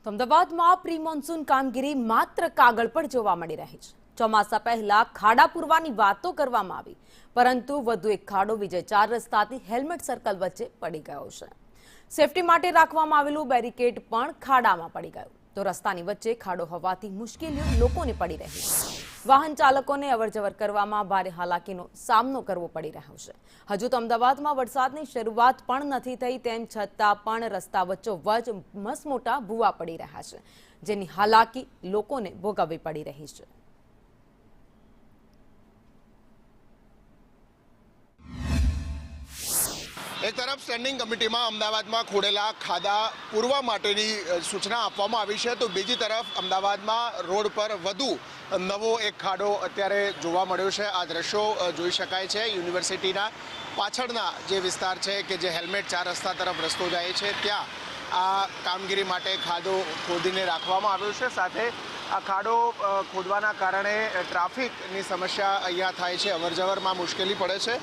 અમદાવાદમાં pre monsoon કામગીરી માત્ર કાગળ પર જોવા મળી રહી છે। ચોમાસા પહેલા ખાડા પૂરવાની વાતો કરવામાં આવી, પરંતુ વધુ એક ખાડો વિજય 4 રસ્તાથી હેલ્મેટ સર્કલ વચ્ચે પડી ગયો છે। સેફટી માટે રાખવામાં આવેલું બેરિકેડ પણ ખાડામાં પડી ગયું, તો રસ્તાની વચ્ચે ખાડો હોવાથી મુશ્કેલીઓ લોકોને પડી રહી છે। વાહન ચાલકોને અવરજવર કરવામાં ભારે હાલાકીનો સામનો કરવો પડી રહ્યો છે। હજુ તો અમદાવાદમાં વરસાદની શરૂઆત પણ નથી થઈ, તેમ છતાં પણ રસ્તા વચ્ચોવચ મસમોટા ભૂવા પડી રહ્યા છે, જેની હાલાકી લોકોને ભોગવવી પડી રહી છે। એક તરફ સ્ટેન્ડિંગ કમિટીમાં અમદાવાદમાં ખોડેલા ખાડા પૂરવા માટેની સૂચના આપવામાં આવી છે, તો બીજી તરફ અમદાવાદમાં રોડ પર વધુ નવો એક ખાડો અત્યારે જોવા મળ્યો છે। આ દ્રશ્યો જોઈ શકાય છે યુનિવર્સિટીના પાછળના જે વિસ્તાર છે કે જે હેલ્મેટ 4 રસ્તા તરફ રસ્તો જાય છે, ત્યાં આ કામગીરી માટે ખાડો ખોદીને રાખવામાં આવ્યો છે। સાથે આ ખાડો ખોદવાના કારણે ટ્રાફિકની સમસ્યા અહીંયા થાય છે, અવરજવરમાં મુશ્કેલી પડે છે।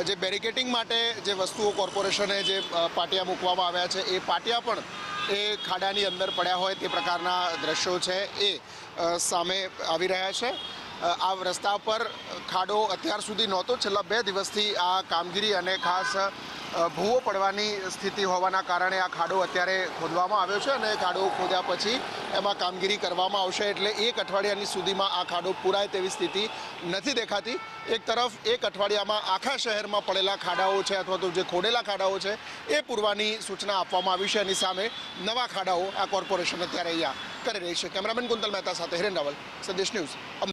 જે બેરિકેટિંગ માટે જે વસ્તુઓ કોર્પોરેશને જે પાટિયા મૂકવામાં આવ્યા છે, એ પાટિયા પણ એ ખાડાની અંદર પડ્યા હોય તે પ્રકારના દ્રશ્યો છે એ સામે આવી રહ્યા છે। આ રસ્તા પર ખાડો અત્યાર સુધી નહોતો, છેલ્લા 2 દિવસથી આ કામગીરી અને ખાસ ભૂવો પડવાની સ્થિતિ હોવાના કારણે આ ખાડો અત્યારે ખોદવામાં આવ્યો છે, અને ખાડો ખોદ્યા પછી એમાં કામગીરી કરવામાં આવશે, એટલે 1 અઠવાડિયાની સુધીમાં આ ખાડો પૂરાય તેવી સ્થિતિ નથી દેખાતી। એક તરફ 1 અઠવાડિયામાં આખા શહેરમાં પડેલા ખાડાઓ છે અથવા તો જે ખોડેલા ખાડાઓ છે એ પૂરવાની સૂચના આપવામાં આવી છે, એની સામે નવા ખાડાઓ આ કોર્પોરેશન અત્યારે અહીંયા કરી રહી છે। કેમેરામેન કુંતલ મહેતા સાથે હિરેન રાવલ, સંદેશ ન્યૂઝ।